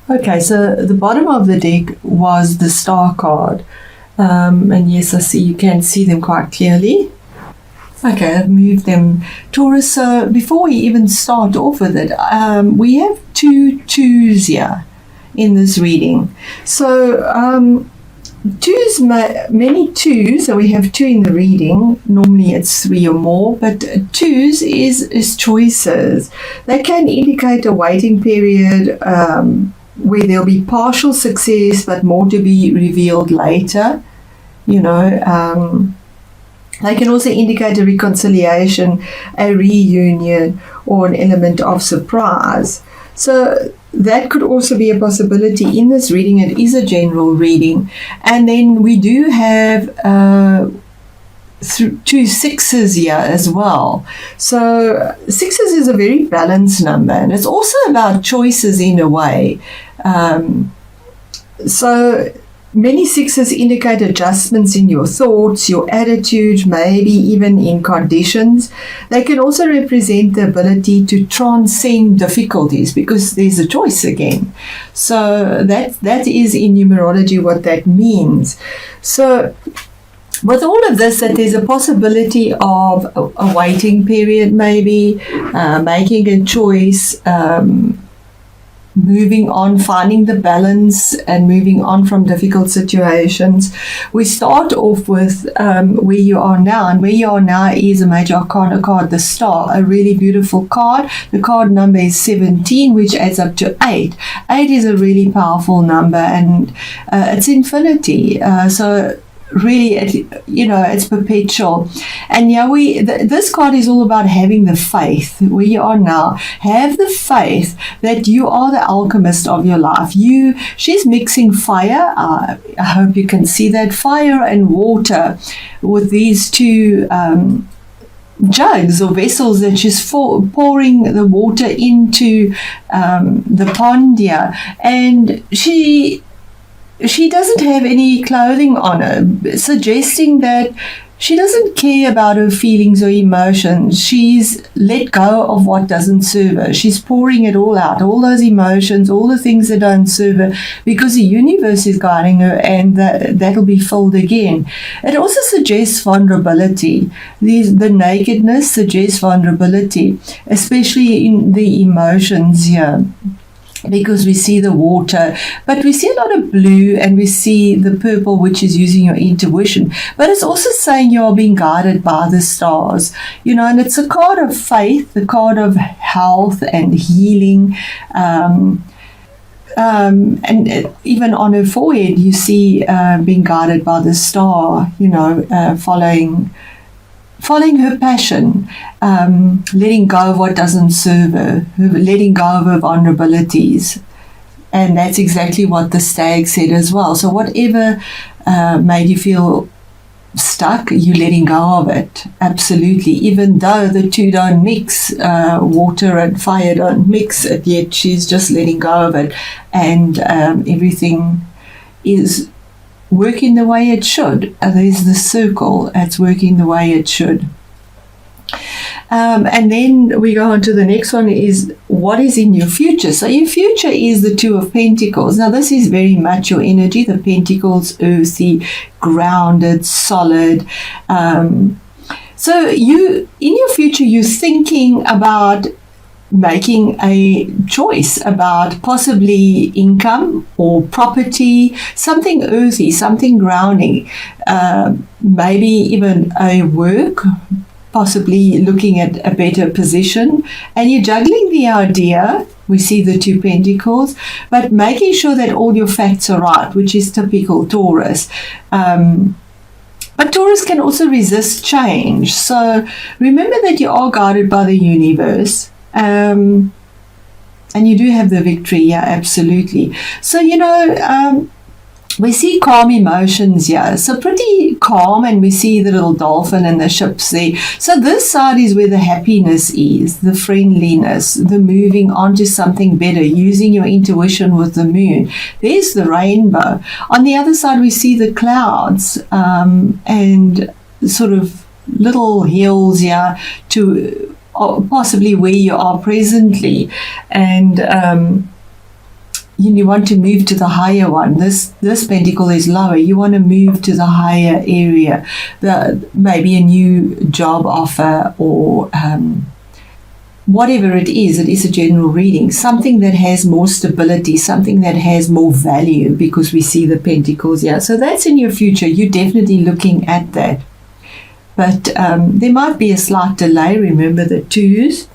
Okay, so the bottom of the deck was the star card. And yes, I see you can see them quite clearly. Okay, I've moved them. Taurus, so before we even start off with it, we have two twos here in this reading. So twos, many twos, so we have two in the reading. Normally it's three or more, but twos is choices. They can indicate a waiting period where there'll be partial success but more to be revealed later. They can also indicate a reconciliation, a reunion, or an element of surprise. So that could also be a possibility in this reading. It is a general reading. And then we do have two sixes here as well. So sixes is a very balanced number, and it's also about choices in a way. So many sixes indicate adjustments in your thoughts, your attitude, maybe even in conditions. They can also represent the ability to transcend difficulties because there's a choice again. So that is in numerology what that means. So with all of this, that there's a possibility of a waiting period, maybe making a choice, moving on, finding the balance and moving on from difficult situations. We start off with where you are now, and where you are now is a major arcana card, the Star, a really beautiful card. The card number is 17, which adds up to 8. 8 is a really powerful number, and it's infinity. So really, it's perpetual. And this card is all about having the faith where you are now. Have the faith that you are the alchemist of your life. She's mixing fire. I hope you can see that, fire and water, with these two jugs or vessels that she's pouring the water into the pond here. And she doesn't have any clothing on her, suggesting that she doesn't care about her feelings or emotions. She's let go of what doesn't serve her. She's pouring it all out, all those emotions, all the things that don't serve her, because the universe is guiding her, and that'll be filled again. It also suggests vulnerability. The nakedness suggests vulnerability, especially in the emotions here, because we see the water, but we see a lot of blue, and we see the purple, which is using your intuition. But it's also saying you are being guided by the stars, and it's a card of faith, the card of health and healing. And even on her forehead, you see being guided by the star, following her passion, letting go of what doesn't serve her, letting go of her vulnerabilities. And that's exactly what the stag said as well. So whatever made you feel stuck, you're letting go of it. Absolutely. Even though the two don't mix, water and fire don't mix, yet she's just letting go of it. And everything is working the way it should. There's the circle. It's working the way it should. And then we go on to the next one, is what is in your future. So your future is the Two of Pentacles. Now this is very much your energy. The Pentacles, earthy, grounded, solid. So in your future, you're thinking about making a choice about possibly income or property, something earthy, something grounding, maybe even a work, possibly looking at a better position. And you're juggling the idea, we see the Two Pentacles, but making sure that all your facts are right, which is typical Taurus. But Taurus can also resist change. So remember that you are guided by the universe. And you do have the victory, yeah, absolutely. So, we see calm emotions here. So pretty calm, and we see the little dolphin and the ships there. So this side is where the happiness is, the friendliness, the moving on to something better, using your intuition with the moon. There's the rainbow. On the other side, we see the clouds and sort of little hills here to possibly where you are presently. And you want to move to the higher one. This pentacle is lower. You want to move to the higher area, maybe a new job offer, or whatever it is a general reading, something that has more stability, something that has more value, because we see the pentacles here. So that's in your future. You're definitely looking at that. But there might be a slight delay. Remember the twos.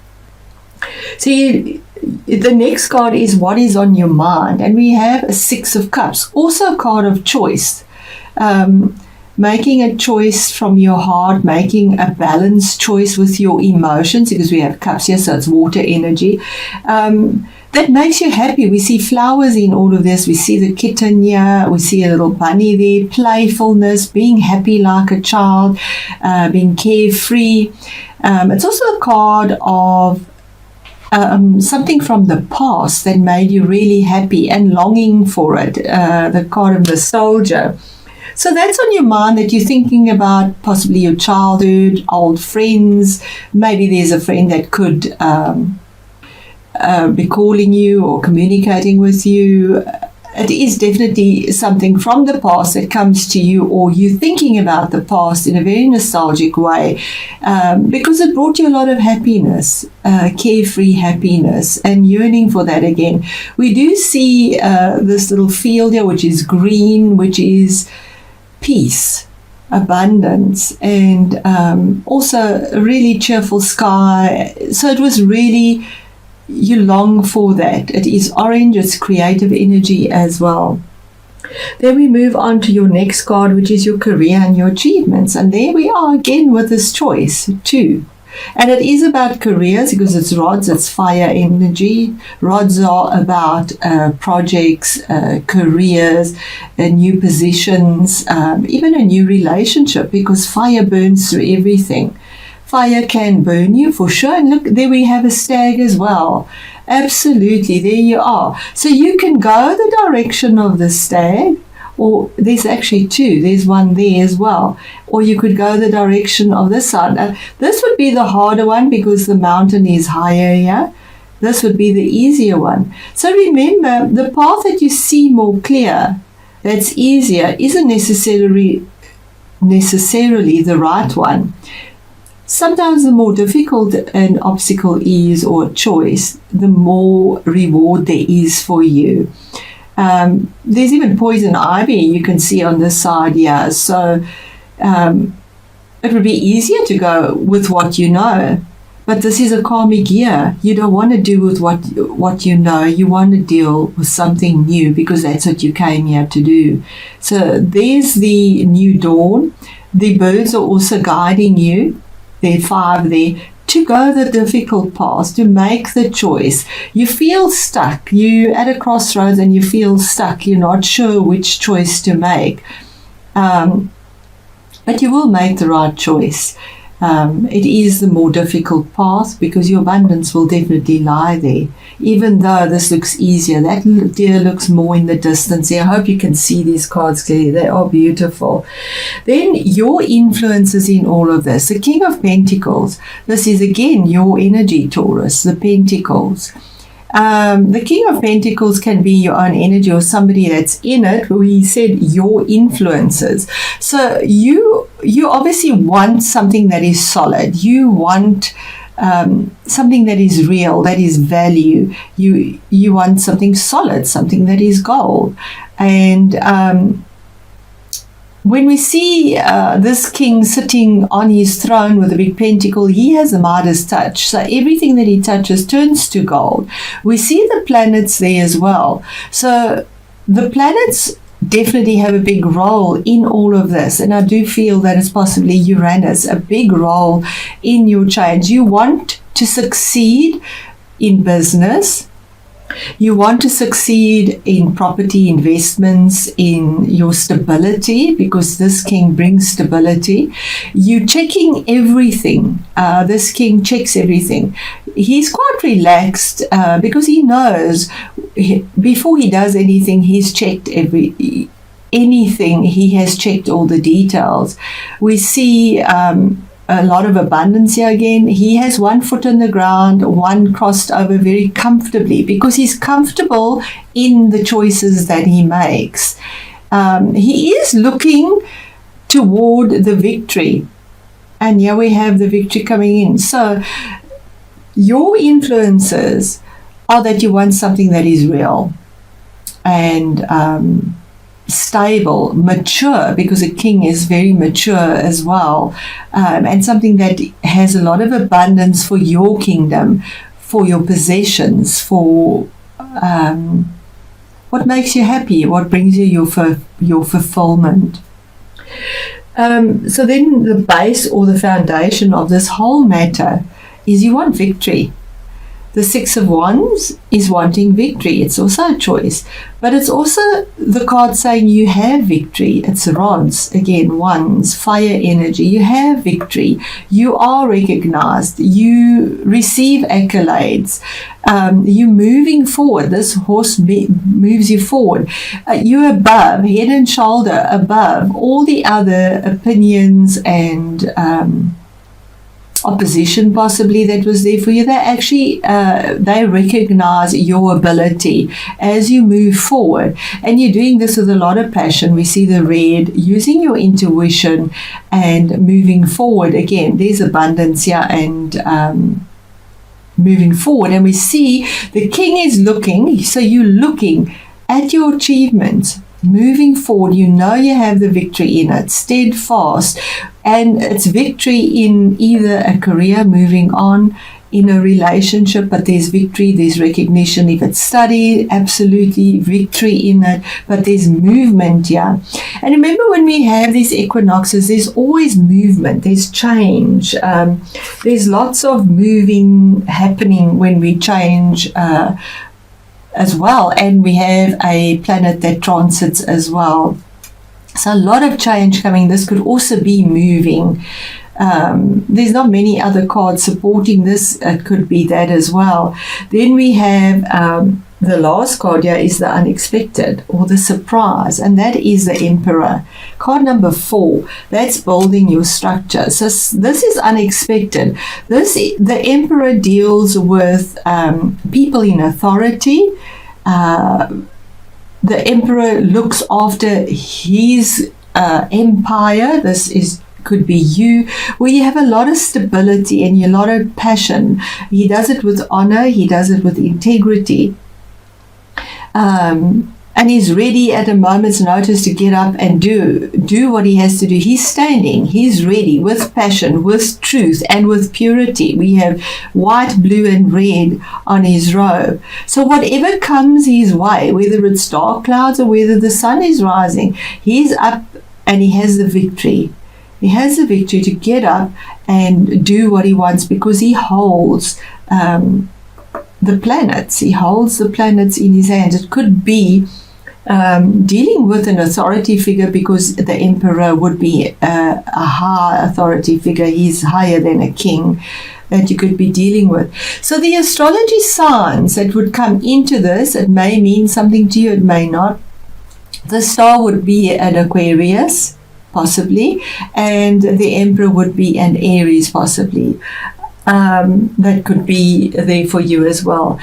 See, the next card is what is on your mind. And we have a Six of Cups, also a card of choice. Making a choice from your heart, making a balanced choice with your emotions, because we have cups here, so it's water energy. That makes you happy. We see flowers in all of this. We see the kitten here. We see a little bunny there. Playfulness, being happy like a child, being carefree. It's also a card of something from the past that made you really happy and longing for it. The card of nostalgia. So that's on your mind, that you're thinking about possibly your childhood, old friends. Maybe there's a friend that could be calling you or communicating with you. It is definitely something from the past that comes to you, or you thinking about the past in a very nostalgic way, because it brought you a lot of happiness, carefree happiness, and yearning for that again. We do see this little field here, which is green, which is peace, abundance, and also a really cheerful sky. So it was really, you long for that. It is orange, it's creative energy as well. Then we move on to your next card, which is your career and your achievements. And there we are again with this choice too. And it is about careers, because it's rods, it's fire energy. Rods are about projects, careers, new positions, even a new relationship, because fire burns through everything. Fire can burn you for sure. And look, there we have a stag as well. Absolutely, there you are. So you can go the direction of the stag, or there's actually two. There's one there as well. Or you could go the direction of this side. This would be the harder one, because the mountain is higher here. This would be the easier one. So remember, the path that you see more clear, that's easier, isn't necessarily the right one. Sometimes the more difficult an obstacle is, or a choice, the more reward there is for you. There's even poison ivy you can see on this side here. So it would be easier to go with what you know. But this is a karmic year. You don't want to do with what you know. You want to deal with something new, because that's what you came here to do. So there's the new dawn. The birds are also guiding you. There are 5 there, to go the difficult path, to make the choice. You feel stuck. You're at a crossroads and you feel stuck. You're not sure which choice to make. But you will make the right choice. It is the more difficult path, because your abundance will definitely lie there. Even though this looks easier, that deer looks more in the distance here. I hope you can see these cards clearly. They are beautiful. Then your influences in all of this. The King of Pentacles. This is again your energy, Taurus, the Pentacles. The King of Pentacles can be your own energy, or somebody that's in it. We said your influences. So you obviously want something that is solid. You want something that is real, that is value. You want something solid, something that is gold. And when we see this king sitting on his throne with a big pentacle, he has a Midas touch. So everything that he touches turns to gold. We see the planets there as well. So the planets definitely have a big role in all of this. And I do feel that it's possibly Uranus, a big role in your change. You want to succeed in business. You want to succeed in property investments, in your stability, because this king brings stability. You're checking everything. This king checks everything. He's quite relaxed because he knows before he does anything, he's checked anything. He has checked all the details. We see a lot of abundance here again. He has one foot on the ground, one crossed over very comfortably, because he's comfortable in the choices that he makes. He is looking toward the victory. And here we have the victory coming in. So your influences are that you want something that is real and stable, mature, because a king is very mature as well, and something that has a lot of abundance for your kingdom, for your possessions, for what makes you happy, what brings you your fulfillment. So then the base or the foundation of this whole matter is you want victory. The Six of Wands is wanting victory. It's also a choice. But it's also the card saying you have victory. It's rods, again, wands, fire energy. You have victory. You are recognized. You receive accolades. You're moving forward. This horse moves you forward. You're above, head and shoulder above all the other opinions and opposition possibly that was there for you. They actually they recognize your ability as you move forward, and you're doing this with a lot of passion. We see the red, using your intuition and moving forward. Again, there's abundance here and moving forward, and we see the king is looking, so you're looking at your achievements, moving forward. You know you have the victory in it, steadfast, and it's victory in either a career, moving on, in a relationship, but there's victory, there's recognition. If it's study, absolutely victory in it, but there's movement here. And remember, when we have these equinoxes, there's always movement, there's change, there's lots of moving happening when we change as well, and we have a planet that transits as well. So a lot of change coming. This could also be moving. There's not many other cards supporting this. It could be that as well. Then we have the last card here is the unexpected or the surprise, and that is the Emperor. Card number 4, that's building your structure. So this is unexpected. The Emperor deals with people in authority. The Emperor looks after his empire. This could be you, where you have a lot of stability and a lot of passion. He does it with honor. He does it with integrity. And he's ready at a moment's notice to get up and do what he has to do. He's standing, he's ready with passion, with truth, and with purity. We have white, blue, and red on his robe. So whatever comes his way, whether it's dark clouds or whether the sun is rising, he's up and he has the victory. He has the victory to get up and do what he wants, because he holds the planets. He holds the planets in his hands. It could be dealing with an authority figure, because the Emperor would be a high authority figure. He's higher than a king that you could be dealing with. So the astrology signs that would come into this, it may mean something to you, it may not. The star would be an Aquarius, possibly, and the Emperor would be an Aries, possibly. That could be there for you as well.